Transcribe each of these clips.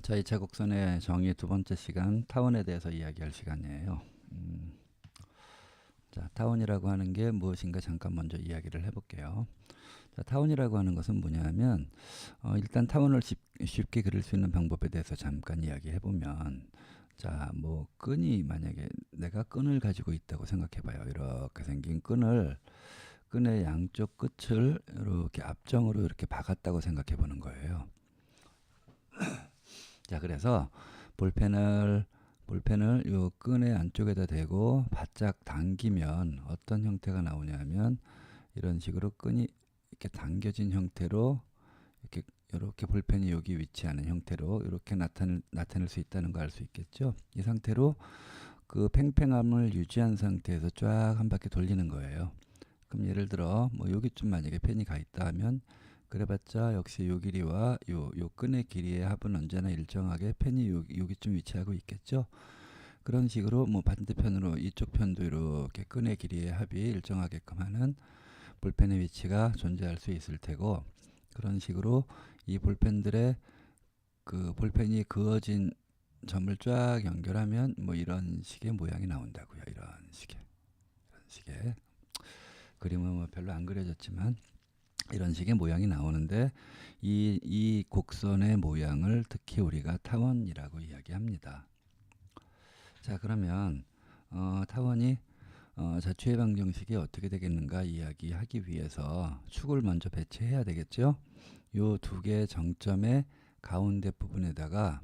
자, 2차 곡선의 정의 두 번째 시간 타원에 대해서 이야기할 시간이에요. 자, 타원이라고 하는 게 무엇인가 잠깐 먼저 이야기를 해볼게요. 자, 타원이라고 하는 것은 뭐냐면 일단 타원을 쉽게 그릴 수 있는 방법에 대해서 잠깐 이야기해보면, 자, 뭐 끈이 만약에 내가 끈을 가지고 있다고 생각해봐요. 이렇게 생긴 끈의 양쪽 끝을 이렇게 앞정으로 이렇게 박았다고 생각해보는 거예요. 자, 그래서 볼펜을 요 끈의 안쪽에다 대고 바짝 당기면 어떤 형태가 나오냐면, 이런 식으로 끈이 이렇게 당겨진 형태로 이렇게 볼펜이 여기 위치하는 형태로 이렇게 나타낼 수 있다는 거 알 수 있겠죠. 이 상태로 그 팽팽함을 유지한 상태에서 쫙 한 바퀴 돌리는 거예요. 그럼 예를 들어 뭐 여기쯤 만약에 펜이 가 있다 하면, 그래봤자 역시 요 길이와 요 끈의 길이의 합은 언제나 일정하게 펜이 여기쯤 위치하고 있겠죠. 그런 식으로 뭐 반대편으로 이쪽 편도 이렇게 끈의 길이의 합이 일정하게끔 하는 볼펜의 위치가 존재할 수 있을 테고, 그런 식으로 이 볼펜들의 그 볼펜이 그어진 점을 쫙 연결하면 뭐 이런 식의 모양이 나온다고요. 이런 식의 그림은 뭐 별로 안 그려졌지만 이런 식의 모양이 나오는데, 이 곡선의 모양을 특히 우리가 타원이라고 이야기합니다. 자, 그러면 타원이 자취의 방정식이 어떻게 되겠는가 이야기하기 위해서 축을 먼저 배치해야 되겠죠. 요 두 개의 정점의 가운데 부분에다가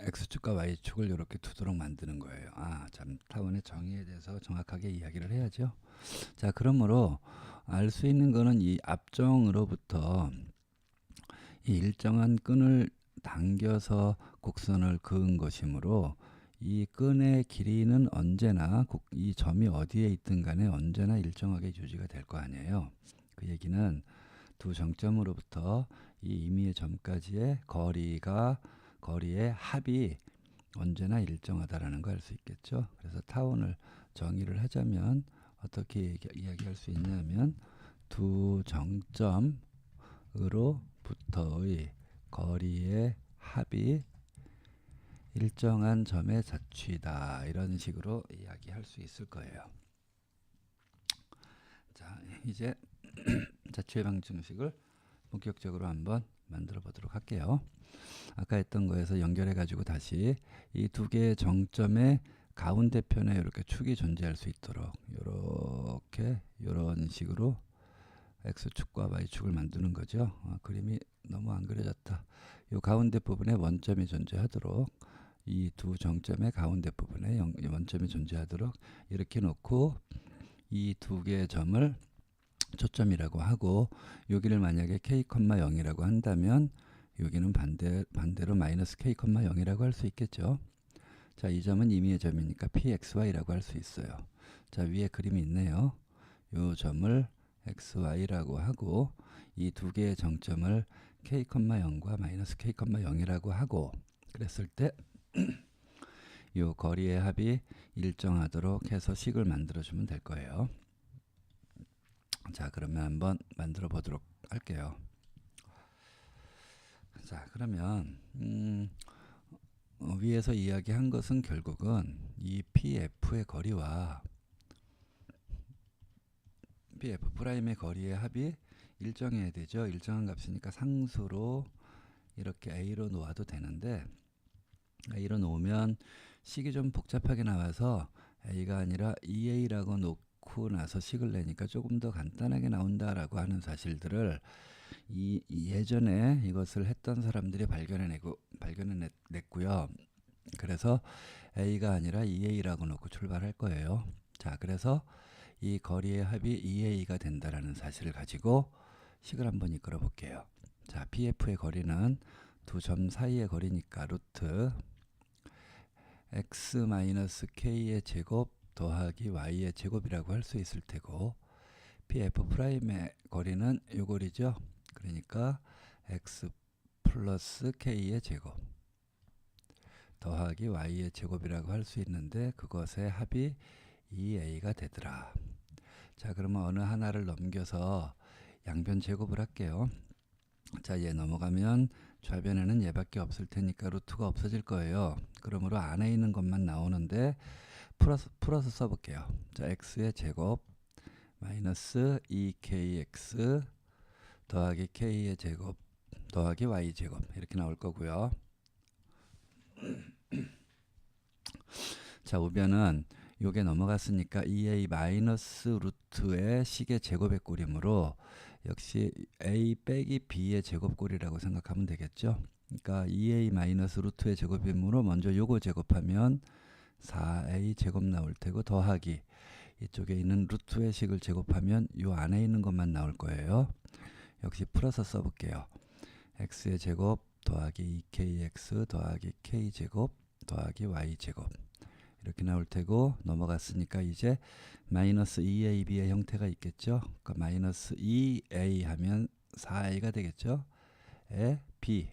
X축과 Y축을 이렇게 두도록 만드는 거예요. 참, 타원의 정의에 대해서 정확하게 이야기를 해야죠. 자, 그러므로 알 수 있는 거는 이 앞정으로부터 이 일정한 끈을 당겨서 곡선을 그은 것이므로, 이 끈의 길이는 언제나 이 점이 어디에 있든 간에 언제나 일정하게 유지가 될 거 아니에요. 그 얘기는 두 정점으로부터 이 임의의 점까지의 거리의 합이 언제나 일정하다라는 거 알 수 있겠죠. 그래서 타원을 정의를 하자면 어떻게 이야기할 수 있냐면, 두 정점으로부터의 거리의 합이 일정한 점의 자취다, 이런 식으로 이야기할 수 있을 거예요. 자, 이제 자취의 방정식을 본격적으로 한번 만들어 보도록 할게요. 아까 했던 거에서 연결해 가지고 다시 이 두 개의 정점의 가운데 편에 이렇게 축이 존재할 수 있도록 이런 식으로 X축과 Y축을 만드는 거죠. 그림이 너무 안 그려졌다. 이 가운데 부분에 원점이 존재하도록, 이 두 정점의 가운데 부분에 원점이 존재하도록 이렇게 놓고, 이 두 개의 점을 초점이라고 하고, 여기를 만약에 k,0이라고 한다면 여기는 반대로 마이너스 k,0이라고 할 수 있겠죠. 자, 이 점은 임의의 점이니까 pxy라고 할 수 있어요. 자, 위에 그림이 있네요. 이 점을 xy라고 하고, 이 두 개의 정점을 k,0과 마이너스 k,0이라고 하고, 그랬을 때 이 거리의 합이 일정하도록 해서 식을 만들어주면 될 거예요. 자, 그러면 한번 만들어 보도록 할게요. 자, 그러면 위에서 이야기한 것은 결국은 이 PF의 거리와 PF'의 거리의 합이 일정해야 되죠. 일정한 값이니까 상수로 이렇게 A로 놓아도 되는데, A로 놓으면 식이 좀 복잡하게 나와서 A가 아니라 EA라고 놓고 나서 식을 내니까 조금 더 간단하게 나온다라고 하는 사실들을 예전에 이것을 했던 사람들이 발견해냈고요. 그래서 A가 아니라 EA라고 놓고 출발할 거예요. 자, 그래서 이 거리의 합이 EA가 된다라는 사실을 가지고 식을 한번 이끌어 볼게요. 자, PF의 거리는 두 점 사이의 거리니까 루트 x-k의 제곱 더하기 y의 제곱이라고 할 수 있을 테고, PF'의 거리는 요 거리죠. 그러니까 x 플러스 k의 제곱 더하기 y의 제곱이라고 할 수 있는데, 그것의 합이 2a가 되더라. 자, 그러면 어느 하나를 넘겨서 양변 제곱을 할게요. 자, 얘 넘어가면 좌변에는 얘밖에 없을 테니까 루트가 없어질 거예요. 그러므로 안에 있는 것만 나오는데 풀어서 써볼게요. 자, x의 제곱 마이너스 2kx 더하기 k의 제곱 더하기 y 제곱 이렇게 나올 거고요. 자, 우변은 요게 넘어갔으니까 2a 마이너스 루트의 식의 제곱의 꼴이므로 역시 a 빼기 b의 제곱꼴이라고 생각하면 되겠죠. 그러니까 2a 마이너스 루트의 제곱이므로 먼저 요거 제곱하면 4a 제곱 나올 테고 더하기 이쪽에 있는 루트의 식을 제곱하면 요 안에 있는 것만 나올 거예요. 역시 풀어서 써볼게요. x의 제곱 더하기 2kx 더하기 k제곱 더하기 y제곱 이렇게 나올 테고 넘어갔으니까 이제 마이너스 2ab의 형태가 있겠죠. 그러니까 마이너스 2a 하면 4a가 되겠죠. 에 b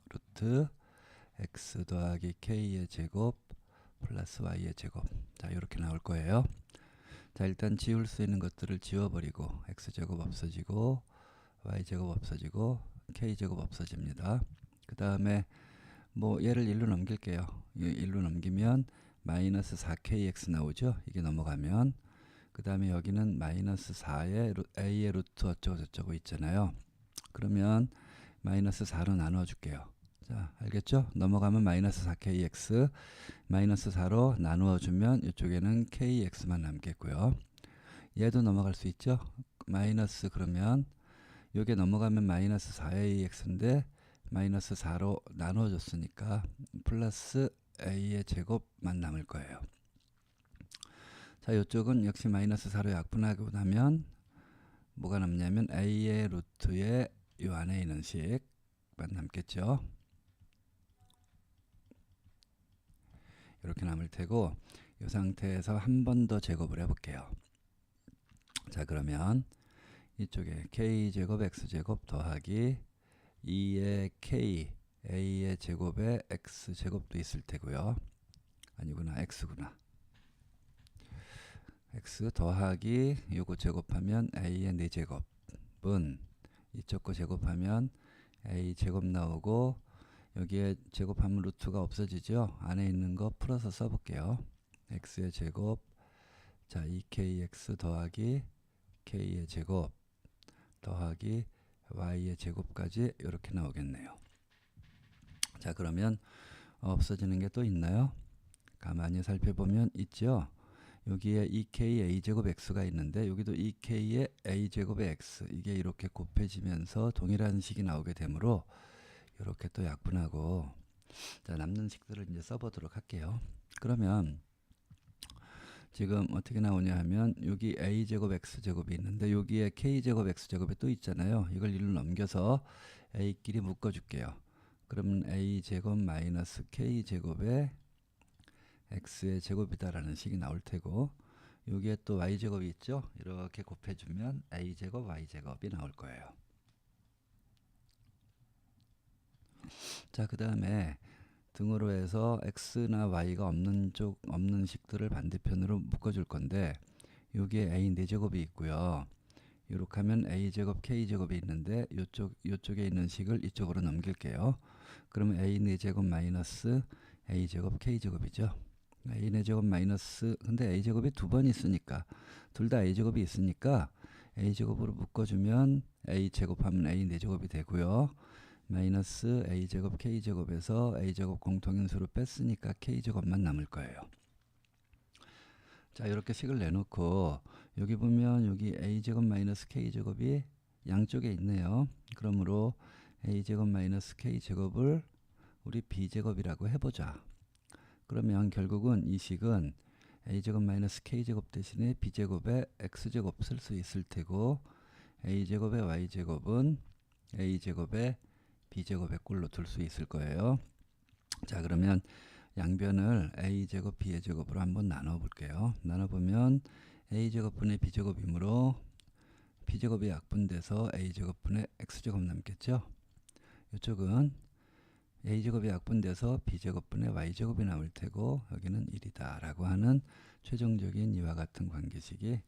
루트 x 더하기 k의 제곱 플러스 y의 제곱. 자, 이렇게 나올 거예요. 자, 일단 지울 수 있는 것들을 지워버리고 x제곱 없어지고 y제곱 없어지고 k제곱 없어집니다. 그 다음에 뭐 얘를 1로 넘길게요. 1로 넘기면 마이너스 4kx 나오죠. 이게 넘어가면 그 다음에 여기는 마이너스 4의 a의 루트 어쩌고 저쩌고 있잖아요. 그러면 마이너스 4로 나눠 줄게요. 자, 알겠죠? 넘어가면 마이너스 4kx 마이너스 4로 나누어 주면 이쪽에는 kx만 남겠고요. 얘도 넘어갈 수 있죠? 마이너스 그러면 요게 넘어가면 마이너스 4ax인데 마이너스 4로 나누어 줬으니까 플러스 a의 제곱만 남을 거예요. 자, 이쪽은 역시 마이너스 4로 약분하고 나면 뭐가 남냐면 a의 루트에 요 안에 있는 식만 남겠죠. 이렇게 남을 테고 이 상태에서 한 번 더 제곱을 해볼게요. 자, 그러면 이쪽에 k제곱 x제곱 더하기 2의 k a의 제곱에 x제곱도 있을 테고요. 아니구나, x구나. x 더하기 요거 제곱하면 a의 4제곱은 이쪽 거 제곱하면 a 제곱 나오고 여기에 제곱하면 루트가 없어지죠. 안에 있는 거 풀어서 써볼게요. x의 제곱 자 2kx 더하기 k의 제곱 더하기 y의 제곱까지 이렇게 나오겠네요. 자, 그러면 없어지는 게 또 있나요? 가만히 살펴보면 있죠. 여기에 2k a제곱 x가 있는데 여기도 2k의 a제곱의 x 이게 이렇게 곱해지면서 동일한 식이 나오게 되므로 이렇게 또 약분하고 자, 남는 식들을 이제 써보도록 할게요. 그러면 지금 어떻게 나오냐 하면 여기 a제곱 x제곱이 있는데 여기에 k제곱 x제곱이 또 있잖아요. 이걸 1로 넘겨서 a끼리 묶어줄게요. 그러면 a제곱 마이너스 k제곱에 x의 제곱이다라는 식이 나올 테고 여기에 또 y제곱이 있죠. 이렇게 곱해주면 a제곱 y제곱이 나올 거예요. 자, 그 다음에 등으로 해서 x나 y가 없는 식들을 반대편으로 묶어줄 건데 여기에 a 4제곱이 있고요. 이렇게 하면 a제곱 k제곱이 있는데 요쪽에 있는 식을 이쪽으로 넘길게요. 그러면 a 4제곱 마이너스 a제곱 k제곱이죠. a 4제곱 마이너스 근데 a제곱이 두 번 있으니까 둘 다 a제곱이 있으니까 a제곱으로 묶어주면 a제곱하면 a 4제곱이 되고요. 마이너스 a제곱 k제곱에서 a제곱 공통인수로 뺐으니까 k제곱만 남을 거예요. 자, 이렇게 식을 내놓고 여기 보면 여기 a제곱 마이너스 k제곱이 양쪽에 있네요. 그러므로 a제곱 마이너스 k제곱을 우리 b제곱이라고 해보자. 그러면 결국은 이 식은 a제곱 마이너스 k제곱 대신에 b제곱에 x제곱 쓸 수 있을 테고 a제곱의 y제곱은 a제곱의 b제곱의 꼴로 둘 수 있을 거예요. 자, 그러면 양변을 a제곱 b의 제곱으로 한번 나눠 볼게요. 나눠보면 a제곱분의 b제곱이므로 b제곱이 약분돼서 a제곱분의 x제곱 남겠죠. 이쪽은 a제곱이 약분돼서 b제곱분의 y제곱이 나올 테고 여기는 1이다 라고 하는 최종적인 이와 같은 관계식이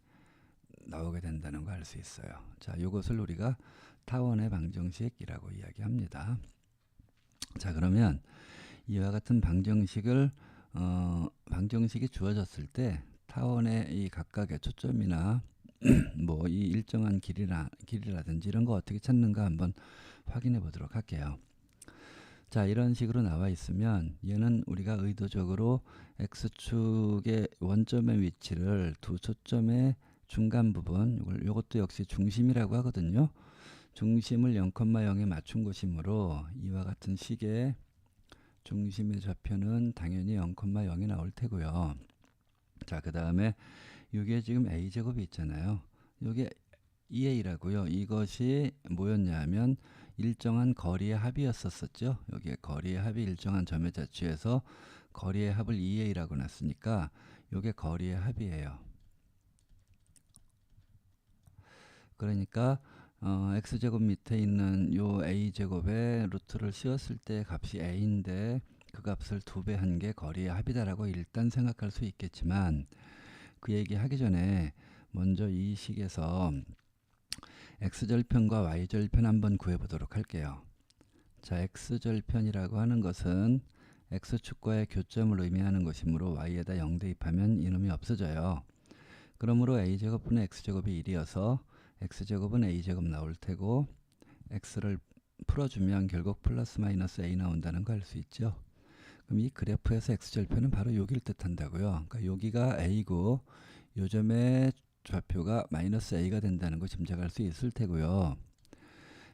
나오게 된다는 걸 알 수 있어요. 자, 이것을 우리가 타원의 방정식이라고 이야기합니다. 자, 그러면 이와 같은 방정식이 주어졌을 때 타원의 이 각각의 초점이나 뭐 이 일정한 길이라든지 이런 거 어떻게 찾는가 한번 확인해 보도록 할게요. 자, 이런 식으로 나와 있으면 얘는 우리가 의도적으로 x축의 원점의 위치를 두 초점의 중간 부분, 요것도 역시 중심이라고 하거든요. 중심을 0,0에 맞춘 곳이므로 이와 같은 식의 중심의 좌표는 당연히 0,0이 나올 테고요. 자, 그 다음에 이게 지금 a제곱이 있잖아요. 이게 2a라고요. 이것이 뭐였냐 하면 일정한 거리의 합이었었죠. 여기에 거리의 합이 일정한 점에 자취해서 거리의 합을 2a라고 놨으니까 이게 거리의 합이에요. 그러니까 x제곱 밑에 있는 요 a제곱에 루트를 씌웠을 때 값이 a인데 그 값을 2배 한 게 거리의 합이다라고 일단 생각할 수 있겠지만 그 얘기 하기 전에 먼저 이 식에서 x절편과 y절편 한번 구해보도록 할게요. 자, x절편이라고 하는 것은 x축과의 교점을 의미하는 것이므로 y에다 0 대입하면 이놈이 없어져요. 그러므로 a제곱분의 x제곱이 1이어서 x제곱은 a제곱 나올 테고 x를 풀어주면 결국 플러스 마이너스 a 나온다는 거 알 수 있죠. 그럼 이 그래프에서 x절편은 바로 여기를 뜻한다고요. 그러니까 여기가 a고 요점의 좌표가 마이너스 a가 된다는 거 짐작할 수 있을 테고요.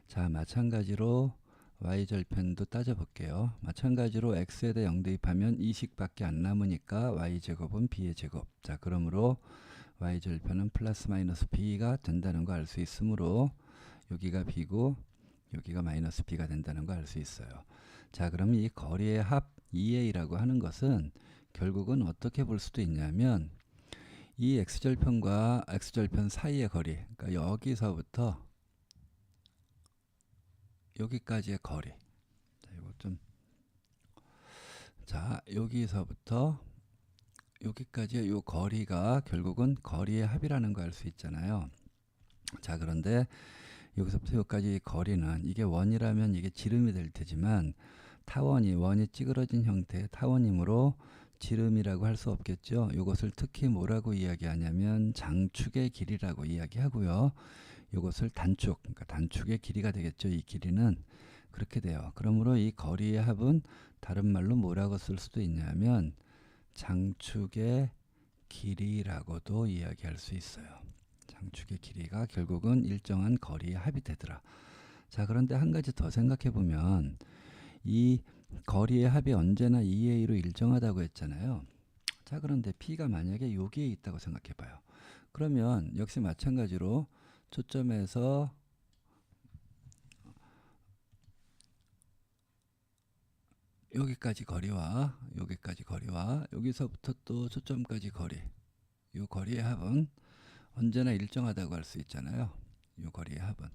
자, 마찬가지로 y절편도 따져볼게요. 마찬가지로 x에다 0 대입하면 이 식밖에 안 남으니까 y제곱은 b의 제곱. 자, 그러므로 y절편은 플러스 마이너스 b가 된다는 거 알 수 있으므로 여기가 b고 여기가 마이너스 b가 된다는 거 알 수 있어요. 자, 그럼 이 거리의 합 2a라고 하는 것은 결국은 어떻게 볼 수도 있냐면 이 x절편과 x절편 사이의 거리, 그러니까 여기서부터 여기까지의 거리. 자, 이거 좀, 자, 여기서부터 여기까지의 요 거리가 결국은 거리의 합이라는 거 알 수 있잖아요. 자, 그런데 여기서부터 여기까지 거리는 이게 원이라면 이게 지름이 될 테지만 원이 찌그러진 형태의 타원이므로 지름이라고 할 수 없겠죠. 이것을 특히 뭐라고 이야기하냐면 장축의 길이라고 이야기하고요. 이것을 단축, 그러니까 단축의 길이가 되겠죠. 이 길이는 그렇게 돼요. 그러므로 이 거리의 합은 다른 말로 뭐라고 쓸 수도 있냐면 장축의 길이라고도 이야기할 수 있어요. 장축의 길이가 결국은 일정한 거리의 합이 되더라. 자, 그런데 한 가지 더 생각해 보면 이 거리의 합이 언제나 2a로 일정하다고 했잖아요. 자, 그런데 p가 만약에 여기에 있다고 생각해 봐요. 그러면 역시 마찬가지로 초점에서 여기까지 거리와 여기서부터 또 초점까지 거리, 이 거리의 합은 언제나 일정하다고 할 수 있잖아요. 이 거리의 합은.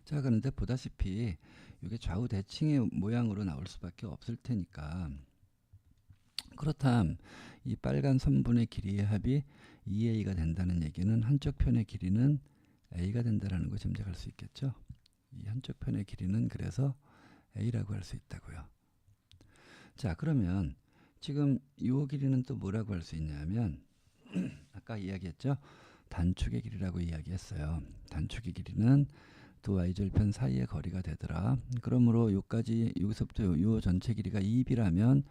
자, 그런데 보다시피 이게 좌우 대칭의 모양으로 나올 수밖에 없을 테니까 그렇다면 이 빨간 선분의 길이의 합이 2a가 된다는 얘기는 한쪽 편의 길이는 a가 된다는 거 짐작할 수 있겠죠. 이 한쪽 편의 길이는 그래서 a라고 할 수 있다고요. 자, 그러면 지금 이 길이는 또 뭐라고 할 수 있냐면 아까 이야기했죠. 단축의 길이라고 이야기했어요. 단축의 길이는 두 y절편 사이의 거리가 되더라. 그러므로 여기서부터 요 전체 길이가 2b라면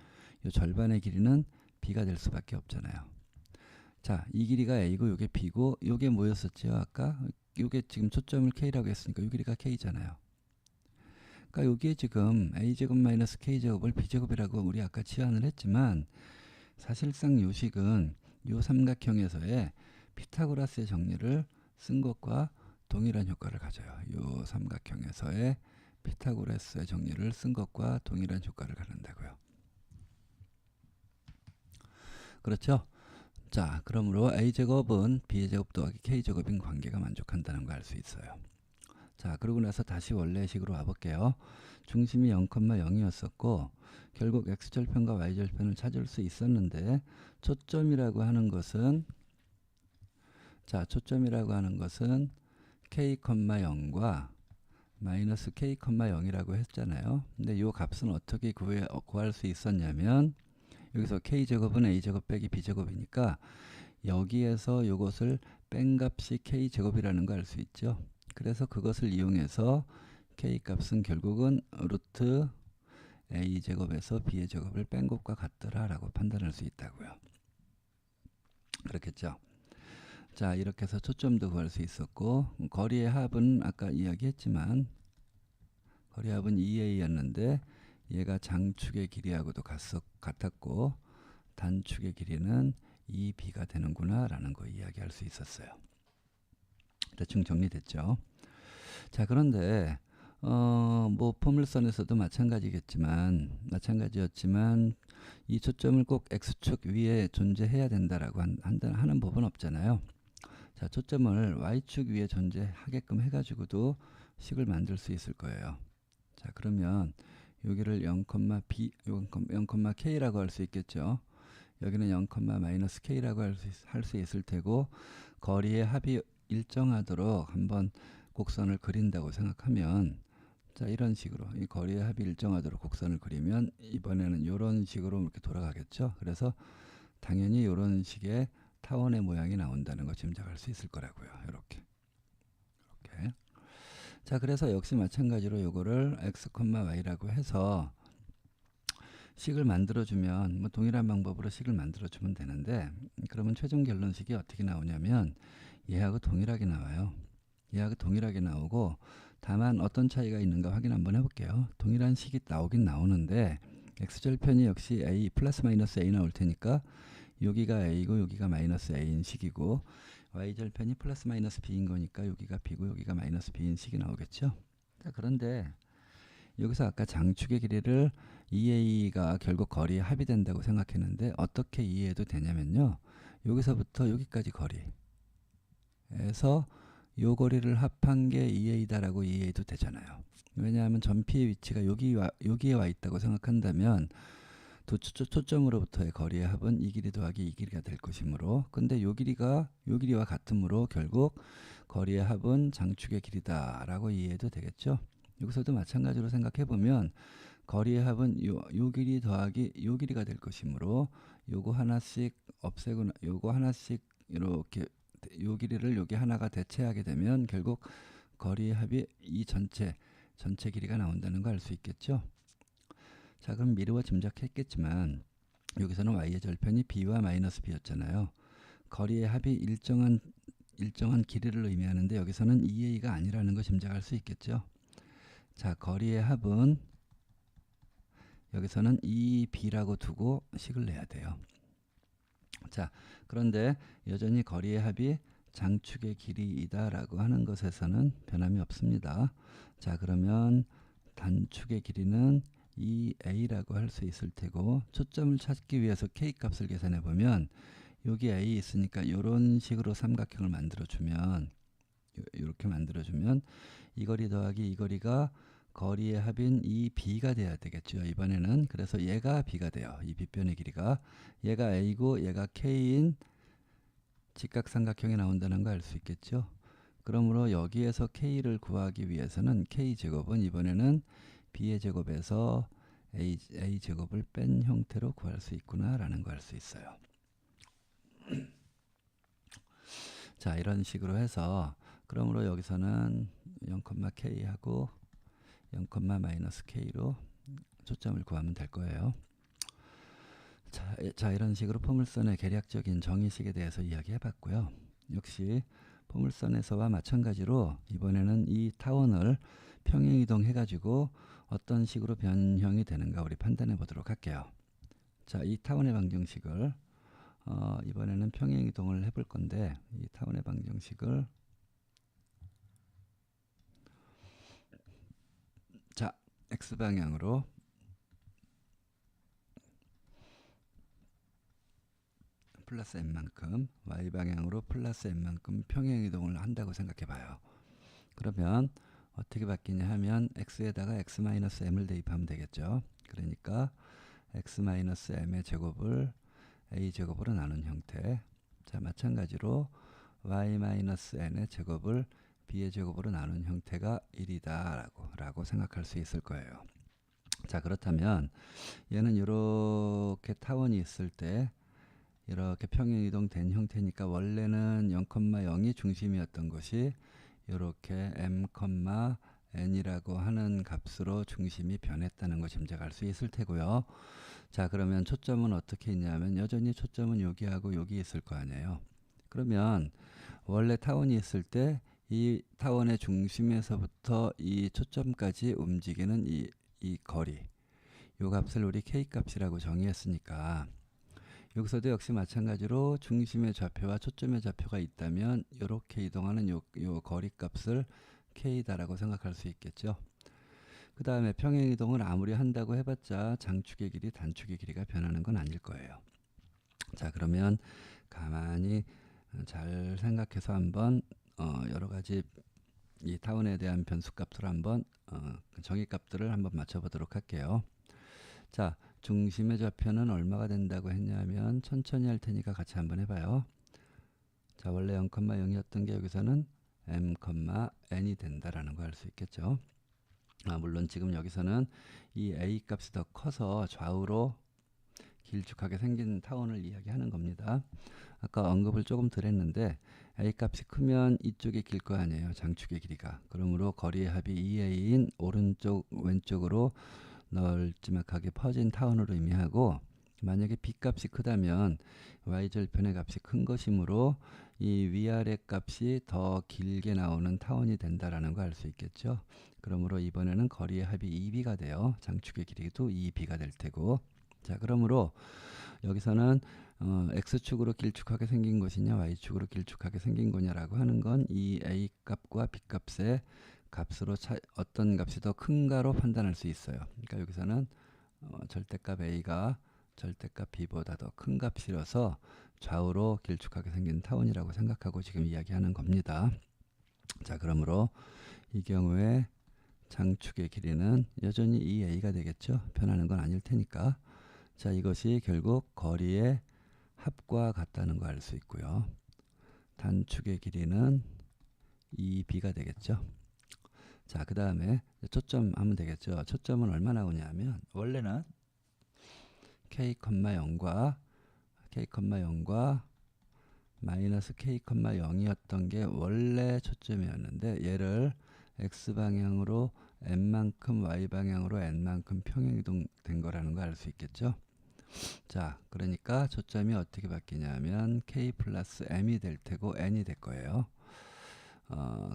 요 절반의 길이는 b가 될 수밖에 없잖아요. 자, 이 길이가 a고 요게 b고 요게 뭐였었죠? 아까 요게 지금 초점을 k라고 했으니까 요 길이가 k잖아요. 그러니까 여기에 지금 a제곱 마이너스 k제곱을 b제곱이라고 우리 아까 치환을 했지만 사실상 요 식은 요 삼각형에서의 피타고라스의 정리를 쓴 것과 동일한 효과를 가져요. 요 삼각형에서의 피타고라스의 정리를 쓴 것과 동일한 효과를 갖는다고요. 그렇죠? 자, 그러므로 a제곱은 b의 제곱 더하기 k제곱인 관계가 만족한다는 걸 알 수 있어요. 자, 그러고 나서 다시 원래식으로 와볼게요. 중심이 0,0이었었고 결국 x절편과 y절편을 찾을 수 있었는데 초점이라고 하는 것은 k, 0과 마이너스 k, 0이라고 했잖아요. 근데 이 값은 어떻게 구할 수 있었냐면 여기서 k제곱은 a제곱 빼기 b제곱이니까 여기에서 이것을 뺀 값이 k제곱이라는 거 알 수 있죠. 그래서 그것을 이용해서 k 값은 결국은 루트 a제곱에서 b의 제곱을 뺀 것과 같더라라고 판단할 수 있다고요. 그렇겠죠. 자, 이렇게 해서 초점도 구할 수 있었고, 거리의 합은 아까 이야기했지만 거리의 합은 2a였는데 얘가 장축의 길이하고도 같았고 단축의 길이는 2b가 되는구나 라는 거 이야기할 수 있었어요. 대충 정리됐죠. 자, 그런데 뭐 포물선에서도 마찬가지였지만 이 초점을 꼭 x축 위에 존재해야 된다라고 하는 법은 없잖아요. 자, 초점을 y축 위에 존재하게끔 해가지고도 식을 만들 수 있을 거예요. 자, 그러면 여기를 0,k라고 할 수 있겠죠. 여기는 0,-k라고 할 수 있을 테고 거리의 합이 일정하도록 한번 곡선을 그린다고 생각하면 자, 이런 식으로 이 거리의 합이 일정하도록 곡선을 그리면 이번에는 이런 식으로 이렇게 돌아가겠죠. 그래서 당연히 이런 식의 타원의 모양이 나온다는 거 짐작할 수 있을 거라고요. 이렇게. 자, 그래서 역시 마찬가지로 요거를 x, y라고 해서 식을 만들어주면 뭐 동일한 방법으로 식을 만들어주면 되는데 그러면 최종 결론식이 어떻게 나오냐면 얘하고 동일하게 나와요. 얘하고 동일하게 나오고 다만 어떤 차이가 있는가 확인 한번 해볼게요. 동일한 식이 나오긴 나오는데 x절편이 역시 a 플러스 마이너스 a 나올 테니까 여기가 a고 여기가 마이너스 a인 식이고 y절편이 플러스 마이너스 b인 거니까 여기가 b고 여기가 마이너스 b인 식이 나오겠죠. 자, 그런데 여기서 아까 장축의 길이를 2a가 결국 거리에 합이 된다고 생각했는데 어떻게 이해해도 되냐면요. 여기서부터 여기까지 거리에서 요 거리를 합한 게 2a다라고 이해해도 되잖아요. 왜냐하면 전피의 위치가 여기에 와 있다고 생각한다면 초점으로부터의 거리의 합은 이 길이 더하기 이 길이가 될 것이므로 근데 요 길이와 같으므로 결국 거리의 합은 장축의 길이다라고 이해해도 되겠죠. 여기서도 마찬가지로 생각해보면 거리의 합은 요 길이 더하기 요 길이가 될 것이므로 요거 하나씩 없애고 요거 하나씩 이렇게 요 길이를 여기 하나가 대체하게 되면 결국 거리의 합이 이 전체 길이가 나온다는 거 알 수 있겠죠. 자, 그럼 미루어 짐작했겠지만 여기서는 y의 절편이 b와 마이너스 b였잖아요. 거리의 합이 일정한 길이를 의미하는데 여기서는 2a가 아니라는 거 짐작할 수 있겠죠. 자, 거리의 합은 여기서는 2b라고 두고 식을 내야 돼요. 자, 그런데 여전히 거리의 합이 장축의 길이이다라고 하는 것에서는 변함이 없습니다. 자, 그러면 단축의 길이는 2a라고 할 수 있을 테고 초점을 찾기 위해서 k 값을 계산해 보면 여기 a 있으니까 이런 식으로 삼각형을 만들어주면 이렇게 만들어주면 이 거리 더하기 이 거리가 거리의 합인 이 b가 돼야 되겠죠. 이번에는 그래서 얘가 b가 돼요. 이 빗변의 길이가 얘가 a고 얘가 k인 직각삼각형이 나온다는 거 알 수 있겠죠. 그러므로 여기에서 k를 구하기 위해서는 k제곱은 이번에는 b의 제곱에서 a제곱을 뺀 형태로 구할 수 있구나 라는 거 알 수 있어요. 자, 이런 식으로 해서 그러므로 여기서는 0,k하고 0,-k로 초점을 구하면 될 거예요. 자, 이런 식으로 포물선의 계략적인 정의식에 대해서 이야기해 봤고요. 역시 포물선에서와 마찬가지로 이번에는 이 타원을 평행이동 해가지고 어떤 식으로 변형이 되는가 우리 판단해 보도록 할게요. 자, 이 타원의 방정식을 이번에는 평행이동을 해볼 건데 이 타원의 방정식을 자, x방향으로 플러스 n만큼 y방향으로 플러스 n만큼 평행이동을 한다고 생각해 봐요. 그러면 어떻게 바뀌냐 하면 x에다가 x-m을 대입하면 되겠죠. 그러니까 x-m의 제곱을 a제곱으로 나눈 형태. 자, 마찬가지로 y-n의 제곱을 b의 제곱으로 나눈 형태가 1이다 라고 생각할 수 있을 거예요. 자, 그렇다면 얘는 이렇게 타원이 있을 때 이렇게 평행이동된 형태니까 원래는 0,0이 중심이었던 것이 이렇게 m, n이라고 하는 값으로 중심이 변했다는 거 짐작할 수 있을 테고요. 자, 그러면 초점은 어떻게 있냐면 여전히 초점은 여기하고 여기 있을 거 아니에요. 그러면 원래 타원이 있을 때 이 타원의 중심에서부터 이 초점까지 움직이는 이 거리, 요 값을 우리 k 값이라고 정의했으니까 여기서도 역시 마찬가지로 중심의 좌표와 초점의 좌표가 있다면 이렇게 이동하는 요 거리 값을 k다라고 생각할 수 있겠죠. 그 다음에 평행이동을 아무리 한다고 해봤자 장축의 길이 단축의 길이가 변하는 건 아닐 거예요. 자, 그러면 가만히 잘 생각해서 한번 여러 가지 이 타원에 대한 변수값을 한번 정의값들을 한번 맞춰보도록 할게요. 자, 중심의 좌표는 얼마가 된다고 했냐면 천천히 할 테니까 같이 한번 해봐요. 자, 원래 0,0이었던 게 여기서는 m, n이 된다라는 거 알 수 있겠죠. 물론 지금 여기서는 이 a 값이 더 커서 좌우로 길쭉하게 생긴 타원을 이야기하는 겁니다. 아까 언급을 조금 덜 했는데 a 값이 크면 이쪽에 길 거 아니에요. 장축의 길이가. 그러므로 거리의 합이 2a인 오른쪽 왼쪽으로 널찍하게 퍼진 타원으로 의미하고, 만약에 b 값이 크다면 y절편의 값이 큰 것이므로 이 위아래 값이 더 길게 나오는 타원이 된다라는 거 알 수 있겠죠. 그러므로 이번에는 거리의 합이 2b가 돼요. 장축의 길이도 2b가 될 테고. 자, 그러므로 여기서는 x축으로 길쭉하게 생긴 것이냐 y축으로 길쭉하게 생긴 거냐라고 하는 건 이 a 값과 b 값의 값으로 어떤 값이 더 큰가로 판단할 수 있어요. 그러니까 여기서는 절대값 a가 절대값 b보다 더 큰 값이라서 좌우로 길쭉하게 생긴 타원이라고 생각하고 지금 이야기하는 겁니다. 자, 그러므로 이 경우에 장축의 길이는 여전히 2a가 되겠죠. 변하는 건 아닐 테니까. 자, 이것이 결국 거리의 합과 같다는 거 알 수 있고요. 단축의 길이는 2b가 되겠죠. 자, 그 다음에 초점 하면 되겠죠. 초점은 얼마 나오냐면 원래는 k,0과 마이너스 k,0이었던 게 원래 초점이었는데 얘를 x방향으로 n만큼 y방향으로 n만큼 평행이동된 거라는 거 알 수 있겠죠. 자, 그러니까 초점이 어떻게 바뀌냐면 k 플러스 m이 될 테고 n이 될 거예요.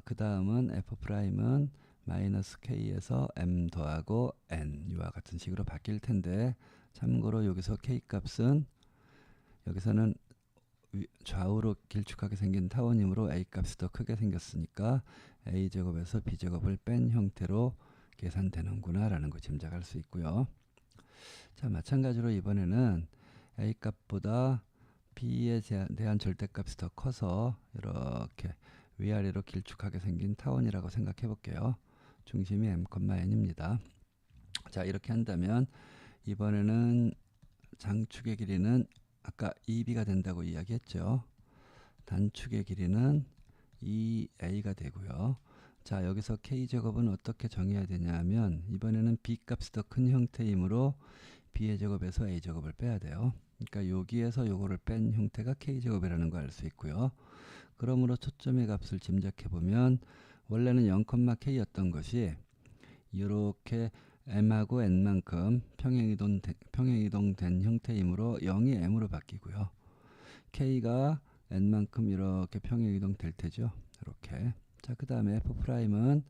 그 다음은 f'은 마이너스 k에서 m 더하고 n 이와 같은 식으로 바뀔 텐데, 참고로 여기서 k 값은 여기서는 좌우로 길쭉하게 생긴 타원이므로 a 값이 더 크게 생겼으니까 a 제곱에서 b 제곱을 뺀 형태로 계산되는구나 라는 거 짐작할 수 있고요. 자, 마찬가지로 이번에는 a 값보다 b에 대한 절대값이 더 커서 이렇게 위아래로 길쭉하게 생긴 타원이라고 생각해 볼게요. 중심이 m, n입니다. 자, 이렇게 한다면 이번에는 장축의 길이는 아까 2b가 된다고 이야기했죠. 단축의 길이는 2a가 되고요. 자, 여기서 k제곱은 어떻게 정해야 되냐면 이번에는 b 값이 더 큰 형태이므로 b의 제곱에서 a 제곱을 빼야 돼요. 그러니까 여기에서 요거를 뺀 형태가 k제곱이라는 거 알 수 있고요. 그러므로 초점의 값을 짐작해 보면 원래는 0,k였던 것이 이렇게 m하고 n만큼 평행이동된 형태이므로 0이 m으로 바뀌고요. k가 n만큼 이렇게 평행이동 될 테죠. 이렇게. 자, 그 다음에 f'은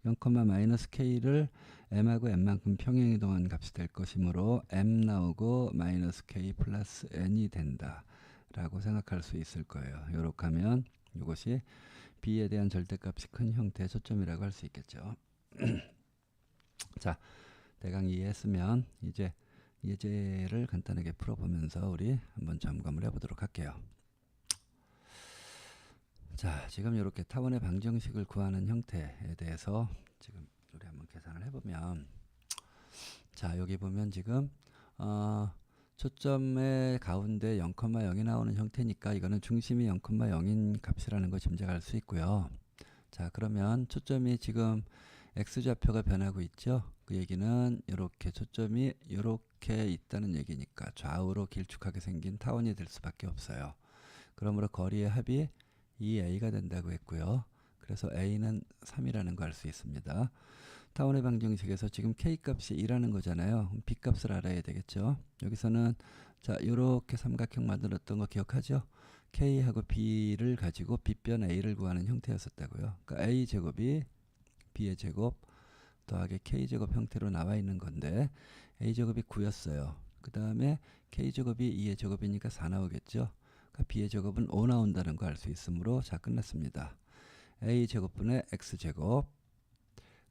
0,-k를 m하고 n만큼 평행이동한 값이 될 것이므로 m 나오고 마이너스 k 플러스 n이 된다 라고 생각할 수 있을 거예요. 이렇게 하면 이것이 b에 대한 절대값이 큰 형태의 초점이라고 할 수 있겠죠. 자, 대강 이해했으면 이제 예제를 간단하게 풀어보면서 우리 한번 점검을 해보도록 할게요. 자, 지금 이렇게 타원의 방정식을 구하는 형태에 대해서 지금 우리 한번 계산을 해보면, 자, 여기 보면 지금 초점의 가운데 0,0이 나오는 형태니까 이거는 중심이 0,0인 값이라는 거 짐작할 수 있고요. 자, 그러면 초점이 지금 x좌표가 변하고 있죠. 그 얘기는 이렇게 초점이 이렇게 있다는 얘기니까 좌우로 길쭉하게 생긴 타원이 될 수밖에 없어요. 그러므로 거리의 합이 2a가 된다고 했고요. 그래서 a는 3이라는 거 알 수 있습니다. 타원의 방정식에서 지금 k 값이 2라는 거잖아요. b 값을 알아야 되겠죠. 여기서는 자, 이렇게 삼각형 만들었던 거 기억하죠? k하고 b를 가지고 빗변 a를 구하는 형태였었다고요. 그러니까 a 제곱이 b의 제곱 더하기 k제곱 형태로 나와 있는 건데 a제곱이 9였어요. 그 다음에 k제곱이 2의 제곱이니까 4 나오겠죠. 그러니까 b의 제곱은 5 나온다는 거 알 수 있으므로 자, 끝났습니다. a제곱분의 x제곱,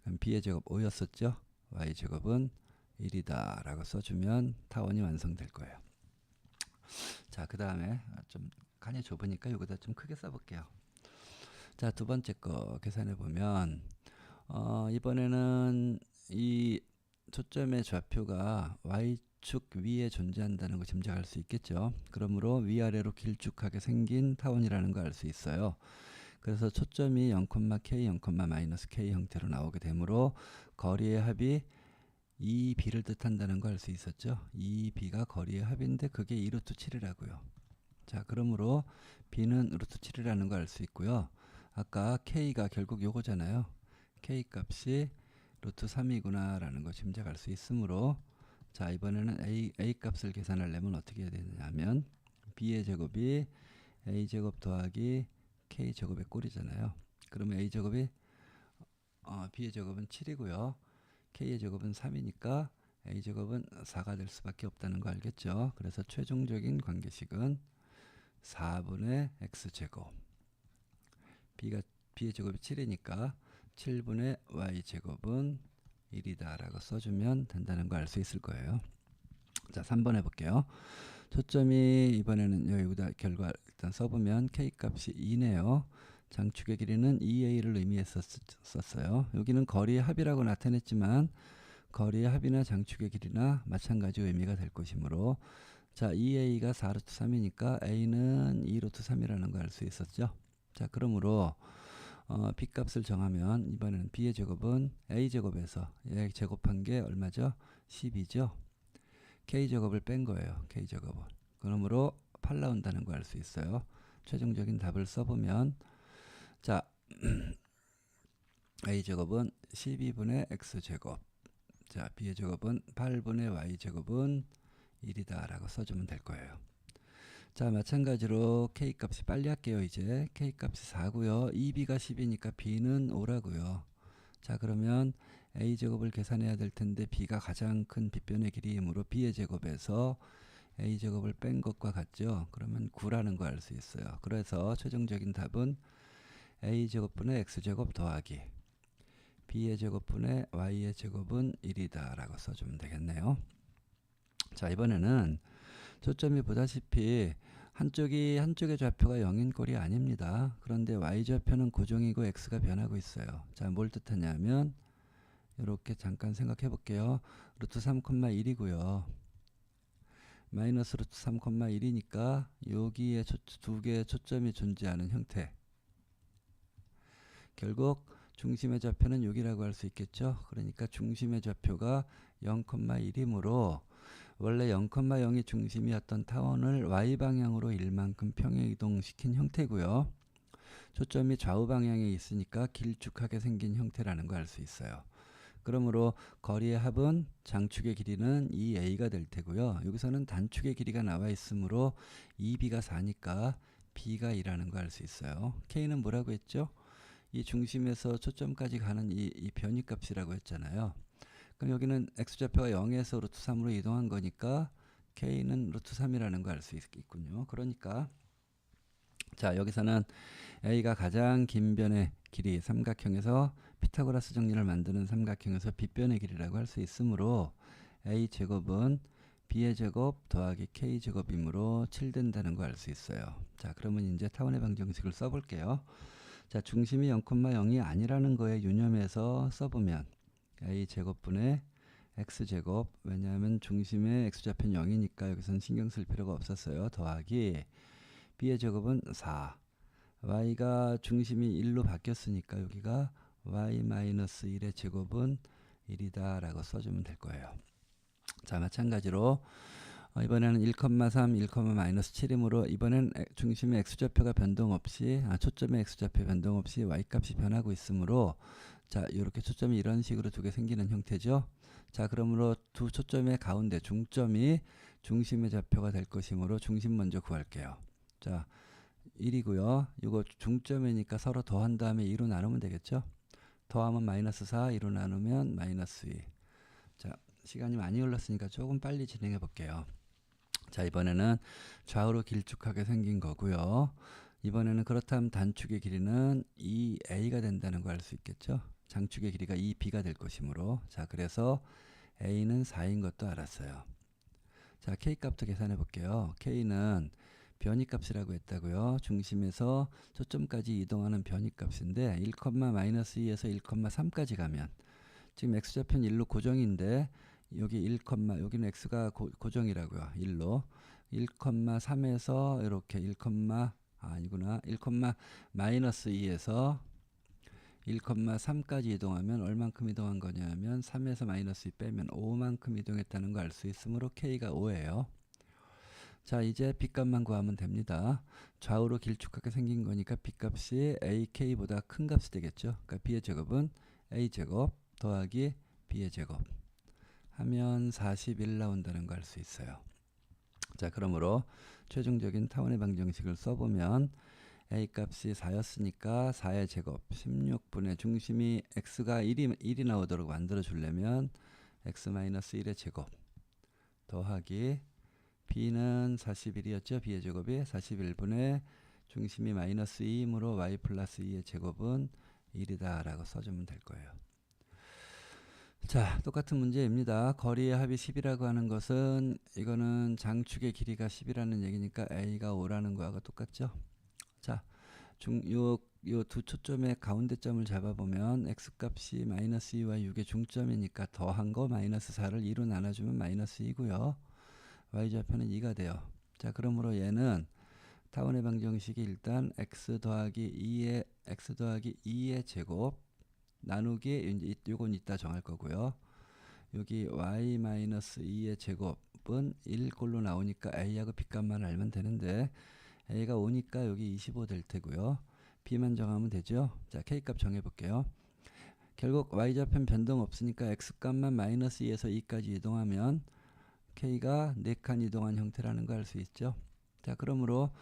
그럼 b의 제곱 5였었죠. y제곱은 1이다 라고 써주면 타원이 완성될 거예요. 자, 그 다음에 좀 칸이 좁으니까 여기다 좀 크게 써볼게요. 자, 두 번째 거 계산해 보면 이번에는 이 초점의 좌표가 y축 위에 존재한다는 거 짐작할 수 있겠죠. 그러므로 위아래로 길쭉하게 생긴 타원이라는 거 알 수 있어요. 그래서 초점이 0,k, 0,-k 형태로 나오게 되므로 거리의 합이 2b를 뜻한다는 거 알 수 있었죠. 2b가 거리의 합인데 그게 2루트 7이라고요. 자, 그러므로 b는 루트 7이라는 거 알 수 있고요. 아까 k가 결국 요거잖아요. k 값이 루트 3이구나 라는 거 짐작할 수 있으므로 자, 이번에는 a 값을 계산하려면 어떻게 해야 되냐면 b의 제곱이 a제곱 더하기 k제곱의 꼴이잖아요. 그러면 a제곱이 b의 제곱은 7이고요. k의 제곱은 3이니까 a제곱은 4가 될 수밖에 없다는 거 알겠죠. 그래서 최종적인 관계식은 4분의 x제곱, b의 제곱이 7이니까 7분의 y제곱은 1이다 라고 써주면 된다는 거 알 수 있을 거예요. 자, 3번 해볼게요. 초점이 이번에는 여기다 결과 일단 써보면 k 값이 2네요. 장축의 길이는 2a를 의미했었어요. 여기는 거리의 합이라고 나타냈지만 거리의 합이나 장축의 길이나 마찬가지 의미가 될 것이므로 자, 2a가 4루트 3이니까 a는 2루트 3이라는 걸 알 수 있었죠. 자, 그러므로 b 값을 정하면 이번에는 b의 제곱은 a제곱에서 얘 제곱한 게 얼마죠? 10이죠. k제곱을 뺀 거예요. k제곱을. 그러므로 8 나온다는 걸 알 수 있어요. 최종적인 답을 써보면 자, a제곱은 12분의 x제곱, 자, b의 제곱은 8분의 y제곱은 1이다 라고 써주면 될 거예요. 자, 마찬가지로 k 값이 빨리 할게요. 이제 k 값이 4고요. 2b가 10이니까 b는 5라고요. 자, 그러면 a제곱을 계산해야 될 텐데 b가 가장 큰 빗변의 길이이므로 b의 제곱에서 a제곱을 뺀 것과 같죠. 그러면 9라는 거 알 수 있어요. 그래서 최종적인 답은 a제곱분의 x제곱 더하기 b의 제곱분의 y의 제곱은 1이다 라고 써주면 되겠네요. 자, 이번에는 초점이 보다시피 한쪽의 좌표가 0인 꼴이 아닙니다. 그런데 y좌표는 고정이고 x가 변하고 있어요. 자, 뭘 뜻하냐면 이렇게 잠깐 생각해 볼게요. 루트 3,1이고요. 마이너스 루트 3,1이니까 여기에 두 개의 초점이 존재하는 형태. 결국 중심의 좌표는 여기라고 할 수 있겠죠. 그러니까 중심의 좌표가 0,1이므로 원래 0,0이 중심이었던 타원을 y방향으로 1만큼 평행이동시킨 형태고요. 초점이 좌우 방향에 있으니까 길쭉하게 생긴 형태라는 걸 알 수 있어요. 그러므로 거리의 합은 장축의 길이는 2a가 될 테고요. 여기서는 단축의 길이가 나와 있으므로 2b가 4니까 b가 2라는 걸 알 수 있어요. k는 뭐라고 했죠? 이 중심에서 초점까지 가는 이 변이값이라고 했잖아요. 그럼 여기는 x좌표가 0에서 루트 3으로 이동한 거니까 k는 루트 3이라는 걸 알 수 있군요. 그러니까 자, 여기서는 a가 가장 긴 변의 길이, 삼각형에서 피타고라스 정리를 만드는 삼각형에서 빗변의 길이라고 할 수 있으므로 a제곱은 b의 제곱 더하기 k제곱이므로 7 된다는 걸 알 수 있어요. 자, 그러면 이제 타원의 방정식을 써볼게요. 자, 중심이 0,0이 아니라는 거에 유념해서 써보면 a제곱분의 x제곱, 왜냐하면 중심의 x좌표는 0이니까 여기서는 신경 쓸 필요가 없었어요. 더하기 b의 제곱은 4, y가 중심이 1로 바뀌었으니까 여기가 y-1의 제곱은 1이다 라고 써주면 될 거예요. 자, 마찬가지로 이번에는 1,3, 1,-7이므로 이번엔 중심의 x좌표가 변동 없이 초점의 x좌표 변동 없이 y값이 변하고 있으므로 자, 이렇게 초점이 이런 식으로 두 개 생기는 형태죠. 자, 그러므로 두 초점의 가운데 중점이 중심의 좌표가 될 것이므로 중심 먼저 구할게요. 자, 1이고요. 이거 중점이니까 서로 더한 다음에 2로 나누면 되겠죠. 더하면 -4, 2로 나누면 -2. 자, 시간이 많이 흘렀으니까 조금 빨리 진행해 볼게요. 자, 이번에는 좌우로 길쭉하게 생긴 거고요. 이번에는 그렇다면 단축의 길이는 2a가 된다는 거 알 수 있겠죠. 장축의 길이가 2b가 될 것이므로 자, 그래서 a는 4인 것도 알았어요. 자, k 값도 계산해 볼게요. k는 변이값이라고 했다고요. 중심에서 초점까지 이동하는 변이값인데 1,-2에서 1,3까지 가면 지금 x좌표는 1로 고정인데 여기 1, 여기는 x가 고정이라고요. 1로 1,3에서 이렇게 1,-2에서 1,3까지 이동하면 얼만큼 이동한 거냐면 3에서 -2 빼면 5만큼 이동했다는 거 알 수 있으므로 k가 5예요. 자, 이제 b값만 구하면 됩니다. 좌우로 길쭉하게 생긴 거니까 b값이 ak보다 큰 값이 되겠죠. 그러니까 b의 제곱은 a제곱 더하기 b의 제곱 하면 41 나온다는 거 알 수 있어요. 자, 그러므로 최종적인 타원의 방정식을 써보면 a 값이 4였으니까 4의 제곱 16분의 중심이 x가 1이 나오도록 만들어 주려면 x-1의 제곱 더하기 b는 41이었죠. b의 제곱이 41분의 중심이 -2이므로 y 플러스 2의 제곱은 1이다 라고 써주면 될 거예요. 자, 똑같은 문제입니다. 거리의 합이 10이라고 하는 것은 이거는 장축의 길이가 10이라는 얘기니까 a가 5라는 거하고 똑같죠. 자, 요 두 초점의 가운데점을 잡아보면 x값이 -2와 6의 중점이니까 더한 거 -4를 2로 나눠주면 -2고요. y좌표는 2가 돼요. 자, 그러므로 얘는 타원의 방정식이 일단 x 더하기 2의 제곱 나누기 이제 요건 이따 정할 거고요. 여기 y-2의 제곱은 1꼴로 나오니까 a하고 b값만 알면 되는데 a가 5니까 여기 25 될 테고요. b만 정하면 되죠. 자, k값 정해 볼게요. 결국 y좌표는 변동 없으니까 x값만 -2에서 2까지 이동하면 k가 4칸 이동한 형태라는 거 알 수 있죠. 자, 그러므로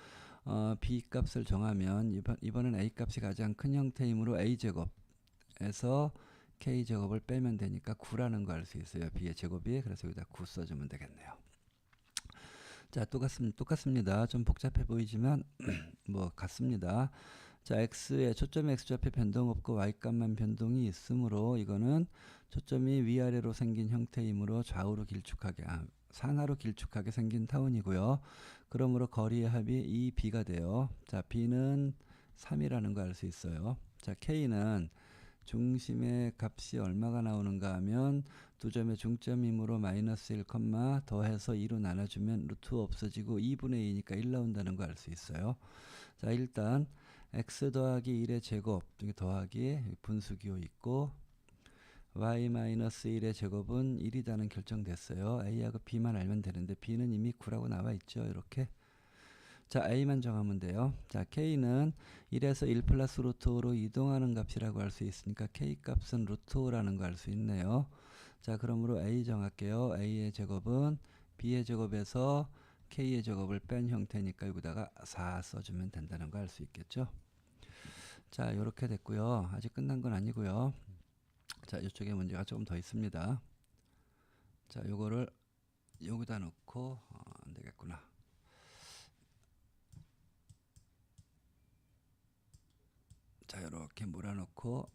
b 값을 정하면 이번엔 a 값이 가장 큰 형태이므로 a제곱에서 k제곱을 빼면 되니까 9라는 거 알 수 있어요. b의 제곱이. 그래서 여기다 9 써주면 되겠네요. 자, 똑같습니다. 좀 복잡해 보이지만 뭐 같습니다. 자, x의 초점의 x좌표 변동 없고 y값만 변동이 있으므로 이거는 초점이 위아래로 생긴 형태이므로 좌우로 길쭉하게 상하로 길쭉하게 생긴 타원이고요. 그러므로 거리의 합이 2b가 돼요. 자, b는 3이라는 거 알 수 있어요. 자, k는 중심의 값이 얼마가 나오는가 하면 두 점의 중점이므로 -1, 더해서 2로 나눠주면 루트 없어지고 2분의 2니까 1 나온다는 거 알 수 있어요. 자, 일단 x 더하기 1의 제곱 더하기 분수기호 있고 y-1의 제곱은 1이다는 결정됐어요. a하고 b만 알면 되는데 b는 이미 9라고 나와 있죠. 이렇게. 자, a만 정하면 돼요. 자, k는 1에서 1 플러스 루트 5로 이동하는 값이라고 할 수 있으니까 k 값은 루트 5라는 거 알 수 있네요. 자, 그러므로 a 정할게요. a의 제곱은 b의 제곱에서 k의 제곱을 뺀 형태니까 여기다가 4 써주면 된다는 거 알 수 있겠죠. 자, 이렇게 됐고요. 아직 끝난 건 아니고요. 자, 이쪽에 문제가 조금 더 있습니다. 자, 요거를 여기다 놓고 안 되겠구나. 자, 이렇게 몰아놓고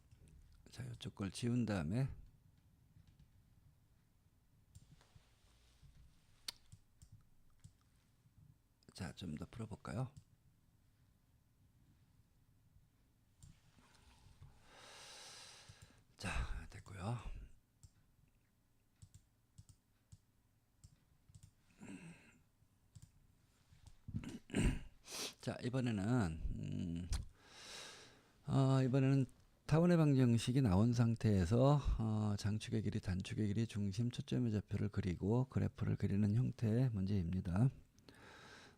자, 이쪽 걸 지운 다음에 자, 좀 더 풀어볼까요? 자, 됐고요. 자, 이번에는 이번에는 타원의 방정식이 나온 상태에서 장축의 길이, 단축의 길이, 중심, 초점의 좌표를 그리고 그래프를 그리는 형태의 문제입니다.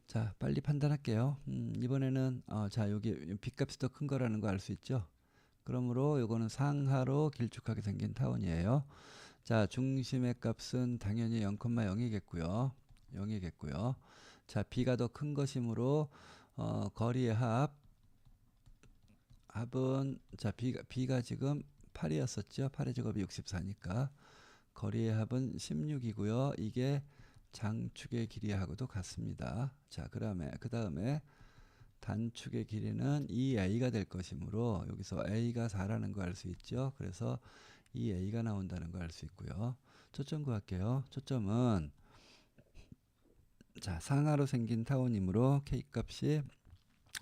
자, 빨리 판단할게요. 이번에는 자, 여기 B값이 더 큰 거라는 거 알 수 있죠? 그러므로 요거는 상하로 길쭉하게 생긴 타원이에요. 자, 중심의 값은 당연히 0,0이겠고요. 0이겠고요. 자, B가 더 큰 것이므로 거리의 합은 자, B가 지금 8이었었죠. 8의 제곱이 64니까 거리의 합은 16이고요. 이게 장축의 길이하고도 같습니다. 자, 그 다음에 단축의 길이는 2a가 될 것이므로 여기서 a가 4라는 거 알 수 있죠. 그래서 2a가 나온다는 거 알 수 있고요. 초점 구할게요. 초점은 자, 상하로 생긴 타원이므로 k 값이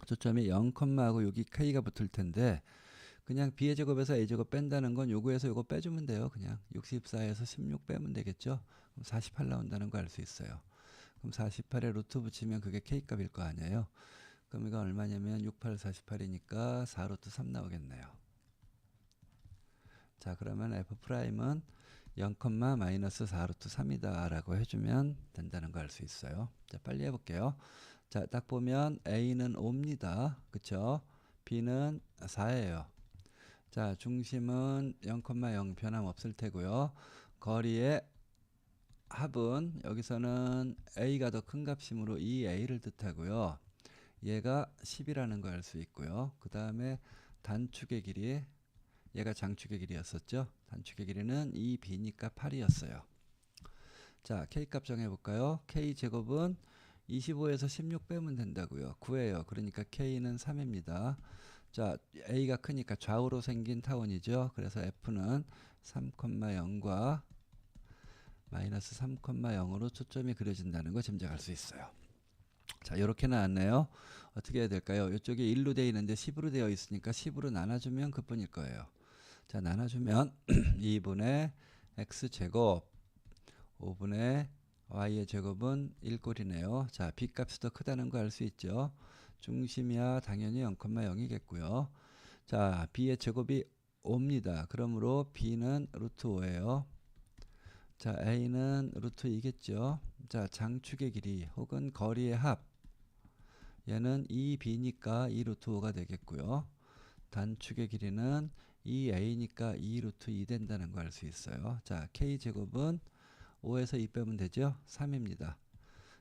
초점이 0, 하고 여기 k가 붙을 텐데 그냥 b의 제곱에서 a 제곱 뺀다는 건 요거에서 요거 빼주면 돼요. 그냥 64에서 16 빼면 되겠죠. 그럼 48 나온다는 거 알 수 있어요. 그럼 48에 루트 붙이면 그게 k 값일 거 아니에요. 그럼 이거 얼마냐면 68, 48이니까 4 루트 3 나오겠네요. 자, 그러면 f'은 0, 마이너스 4 루트 3이다 라고 해주면 된다는 거 알 수 있어요. 자, 빨리 해볼게요. 자, 딱 보면 a는 5입니다. 그쵸? b는 4예요. 자, 중심은 0,0 변함없을 테고요. 거리의 합은 여기서는 a가 더 큰 값이므로 2a를 뜻하고요. 얘가 10이라는 걸 알 수 있고요. 그 다음에 단축의 길이, 얘가 장축의 길이였었죠. 단축의 길이는 2b니까 8이었어요. 자, k값 정해볼까요? k제곱은 25에서 16 빼면 된다고요. 9예요. 그러니까 k는 3입니다. 자, a가 크니까 좌우로 생긴 타원이죠. 그래서 f는 3,0과 마이너스 3,0으로 초점이 그려진다는 거 짐작할 수 있어요. 자, 이렇게 나왔네요. 어떻게 해야 될까요? 이쪽이 1로 되어 있는데 10으로 되어 있으니까 10으로 나눠주면 그뿐일 거예요. 자, 나눠주면 2분의 x제곱 5분의 y의 제곱은 1꼴이네요. 자, b값이 더 크다는 거 알 수 있죠. 중심이야 당연히 0,0이겠고요. 자, b의 제곱이 5입니다. 그러므로 b는 루트 5예요. 자, a는 루트 2겠죠. 자, 장축의 길이 혹은 거리의 합, 얘는 2b니까 2 루트 5가 되겠고요. 단축의 길이는 2a니까 2 루트 2 된다는 거 알 수 있어요. 자, k제곱은 5에서 2 빼면 되죠. 3입니다.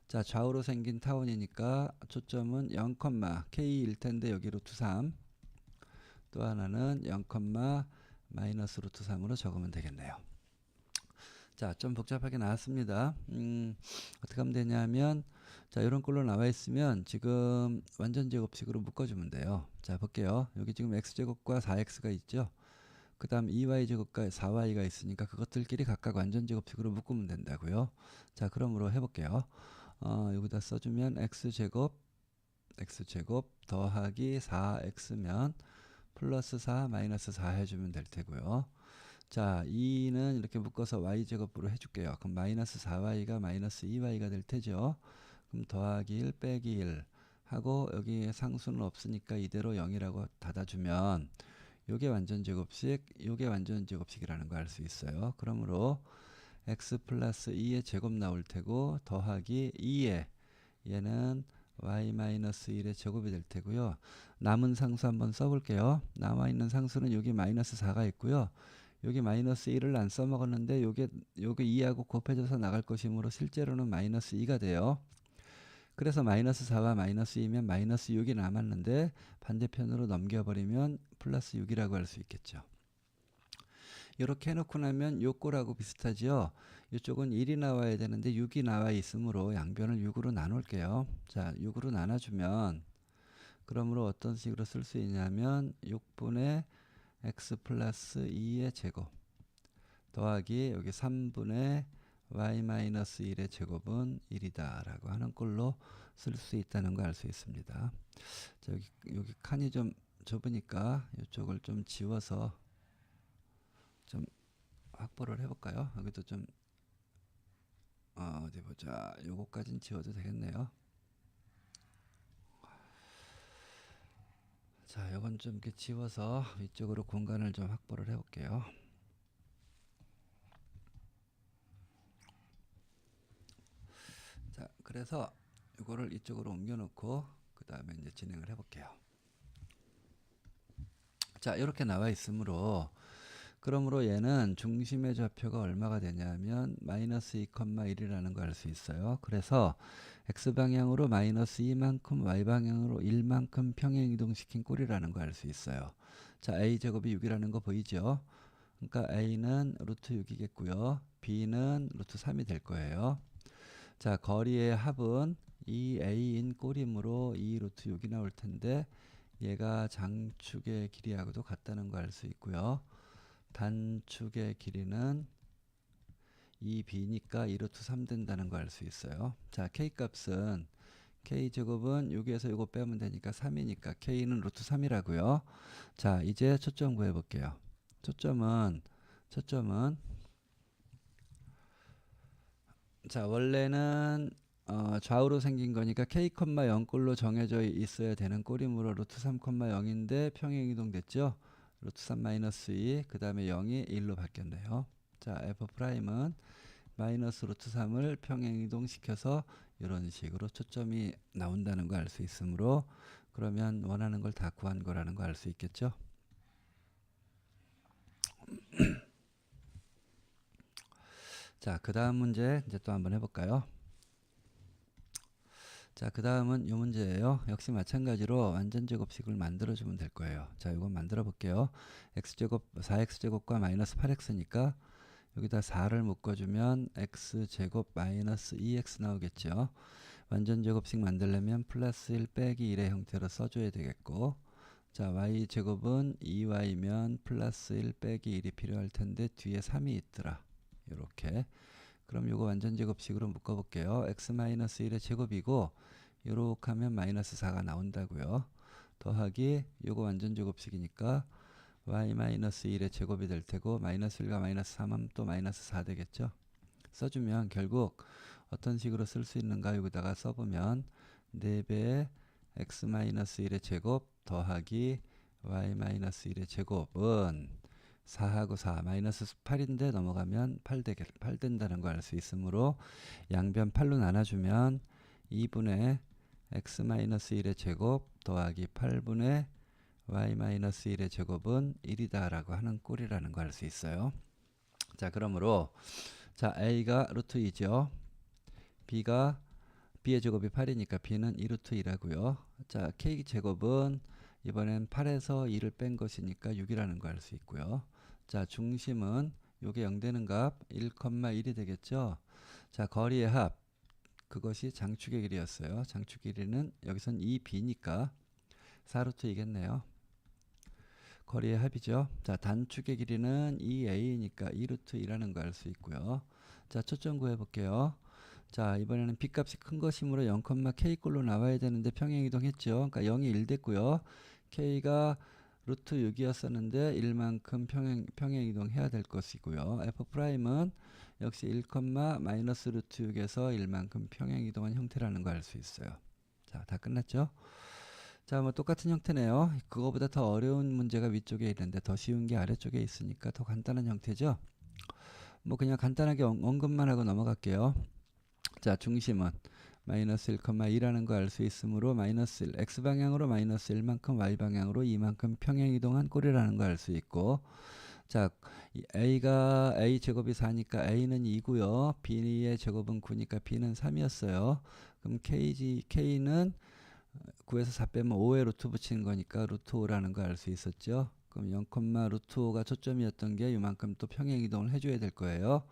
자, 좌우로 생긴 타원이니까 초점은 0, k일 텐데 여기 루트 3. 또 하나는 0, 마이너스 루트 3으로 적으면 되겠네요. 자, 좀 복잡하게 나왔습니다. 어떻게 하면 되냐면, 자, 이런 꼴로 나와 있으면 지금 완전 제곱식으로 묶어주면 돼요. 자, 볼게요. 여기 지금 x제곱과 4x가 있죠. 그 다음 2y제곱과 4y가 있으니까 그것들끼리 각각 완전 제곱식으로 묶으면 된다고요. 자, 그러므로 해볼게요. 여기다 써주면 x제곱 더하기 4x면 플러스 4 마이너스 4 해주면 될 테고요. 자, 2는 이렇게 묶어서 y제곱으로 해줄게요. 그럼 마이너스 4y가 마이너스 2y가 될 테죠. 그럼 더하기 1 빼기 1 하고 여기 상수는 없으니까 이대로 0이라고 닫아주면 요게 완전 제곱식, 요게 완전 제곱식이라는 거 알 수 있어요. 그러므로 x 플러스 2의 제곱 나올 테고 더하기 2의 얘는 y 마이너스 1의 제곱이 될 테고요. 남은 상수 한번 써볼게요. 남아있는 상수는 여기 마이너스 4가 있고요. 여기 마이너스 1을 안 써먹었는데 요게 2하고 곱해져서 나갈 것이므로 실제로는 마이너스 2가 돼요. 그래서 마이너스 4와 마이너스 2면 마이너스 6이 남았는데 반대편으로 넘겨버리면 플러스 6이라고 할 수 있겠죠. 이렇게 해놓고 나면 요 꼴하고 비슷하죠. 이쪽은 1이 나와야 되는데 6이 나와 있으므로 양변을 6으로 나눌게요. 자, 6으로 나눠주면 그러므로 어떤 식으로 쓸 수 있냐면 6분의 x 플러스 2의 제곱 더하기 여기 3분의 y 마이너스 1의 제곱은 1이다 라고 하는 꼴로 쓸 수 있다는 거 알 수 있습니다. 자, 여기 칸이 좀 좁으니까 이쪽을 좀 지워서 좀 확보를 해볼까요? 여기도 좀 어디 보자. 요거까진 지워도 되겠네요. 자, 이건 좀 이렇게 지워서 위쪽으로 공간을 좀 확보를 해볼게요. 자, 그래서 이거를 이쪽으로 옮겨놓고 그 다음에 이제 진행을 해볼게요. 자, 이렇게 나와 있으므로 그러므로 얘는 중심의 좌표가 얼마가 되냐면 마이너스 2,1이라는 걸 알 수 있어요. 그래서 x방향으로 마이너스 2만큼 y방향으로 1만큼 평행이동시킨 꼴이라는 걸 알 수 있어요. 자, a제곱이 6이라는 거 보이죠? 그러니까 a는 루트 6이겠고요. b는 루트 3이 될 거예요. 자, 거리의 합은 2a인 꼴이므로 2 루트 6이 나올 텐데 얘가 장축의 길이하고도 같다는 거 알 수 있고요. 단축의 길이는 2b니까 2 루트 3 된다는 거 알 수 있어요. 자, k값은 k제곱은 여기에서 이거 빼면 되니까 3이니까 k는 루트 3이라고요. 자, 이제 초점 구해 볼게요. 초점은 자, 원래는 좌우로 생긴 거니까 k, 0꼴로 정해져 있어야 되는 꼴이므로 루트 3, 0인데 평행이동 됐죠? 루트 3 마이너스 2, 그 다음에 0이 1로 바뀌었네요. 자, f'은 마이너스 루트 3을 평행이동 시켜서 이런 식으로 초점이 나온다는 거 알 수 있으므로 그러면 원하는 걸 다 구한 거라는 거 알 수 있겠죠? 자, 그 다음 문제 이제 또 한번 해볼까요? 자, 그 다음은 이 문제예요. 역시 마찬가지로 완전제곱식을 만들어주면 될 거예요. 자, 이거 만들어 볼게요. x제곱, 4x제곱과 마이너스 8x니까 여기다 4를 묶어주면 x제곱 마이너스 2x 나오겠죠. 완전제곱식 만들려면 플러스 1 빼기 1의 형태로 써줘야 되겠고, 자, y제곱은 2y면 플러스 1 빼기 1이 필요할 텐데 뒤에 3이 있더라. 요렇게. 그럼 요거 완전제곱식으로 묶어볼게요. x-1의 제곱이고 요렇게 하면 마이너스 4가 나온다고요. 더하기 요거 완전제곱식이니까 y-1의 제곱이 될 테고 마이너스 1과 마이너스 3하면 또 마이너스 4 되겠죠. 써주면 결국 어떤 식으로 쓸 수 있는가 여기다가 써보면 4배의 x-1의 제곱 더하기 y-1의 제곱은 4하고 4 마이너스 8인데 넘어가면 8 된다는 걸 알 수 있으므로 양변 8로 나눠주면 2분의 x-1의 제곱 더하기 8분의 y-1의 제곱은 1이다 라고 하는 꼴이라는 걸 알 수 있어요. 자, 그러므로 자, a가 루트 2죠. b의 제곱이 8이니까 b는 2 루트 2라고요. 자, k 제곱은 이번엔 8에서 2를 뺀 것이니까 6이라는 걸 알 수 있고요. 자, 중심은 요게 0 되는 값 1,1이 되겠죠. 자, 거리의 합 그것이 장축의 길이였어요. 장축 길이는 여기선 2b니까 4 루트 2겠네요. 거리의 합이죠. 자, 단축의 길이는 2a니까 2 루트 2라는 걸 알 수 있고요. 자, 초점 구해 볼게요. 자, 이번에는 b값이 큰 것이므로 0,k꼴로 나와야 되는데 평행이동 했죠. 그러니까 0이 1 됐고요. k가 루트 6이었었는데 1만큼 평행이동 해야 될 것이고요. f'은 역시 1, 마이너스 루트 6에서 1만큼 평행이동한 형태라는 걸 알 수 있어요. 자, 다 끝났죠? 자, 뭐 똑같은 형태네요. 그거보다 더 어려운 문제가 위쪽에 있는데 더 쉬운 게 아래쪽에 있으니까 더 간단한 형태죠. 뭐 그냥 간단하게 언급만 하고 넘어갈게요. 자, 중심은 마이너스 1,2라는 거 알 수 있으므로 마이너스 1, x방향으로 마이너스 1만큼 y방향으로 2만큼 평행이동한 꼴이라는 거 알 수 있고, 자, a 제곱이 4니까 a는 2고요. b의 제곱은 9니까 b는 3이었어요. 그럼 k는 9에서 4 빼면 5에 루트 붙이는 거니까 루트 5라는 거 알 수 있었죠. 그럼 0, 루트 5가 초점이었던 게 이만큼 또 평행이동을 해줘야 될 거예요.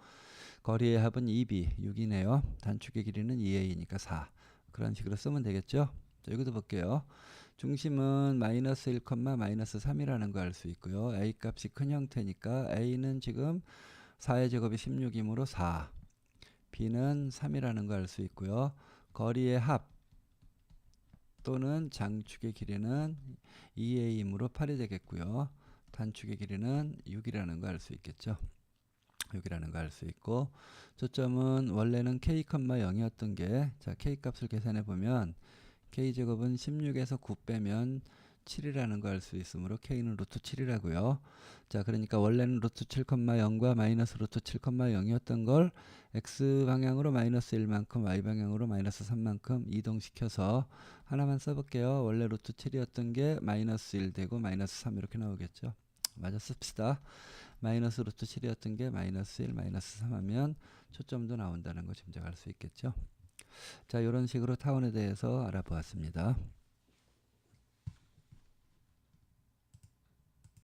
거리의 합은 2b, 6이네요. 단축의 길이는 2a니까 4. 그런 식으로 쓰면 되겠죠. 자, 여기도 볼게요. 중심은 마이너스 1, 마이너스 3이라는 거 알 수 있고요. a 값이 큰 형태니까 a는 지금 4의 제곱이 16이므로 4. b는 3이라는 거 알 수 있고요. 거리의 합 또는 장축의 길이는 2a이므로 8이 되겠고요. 단축의 길이는 6이라는 거 알 수 있겠죠. 6이라는 거 알 수 있고, 초점은 원래는 k, 0이었던 게, 자, k 값을 계산해 보면 k제곱은 16에서 9 빼면 7이라는 거 알 수 있으므로 k는 루트 7이라고요. 자, 그러니까 원래는 루트 7,0과 마이너스 루트 7,0이었던 걸 x 방향으로 마이너스 1만큼, y 방향으로 마이너스 3만큼 이동시켜서 하나만 써볼게요. 원래 루트 7이었던 게 마이너스 1 되고 마이너스 3 이렇게 나오겠죠. 맞아 씁시다. 마이너스 루트 7이었던 게 마이너스 1, 마이너스 3 하면 초점도 나온다는 거 짐작할 수 있겠죠. 자, 이런 식으로 타원에 대해서 알아보았습니다.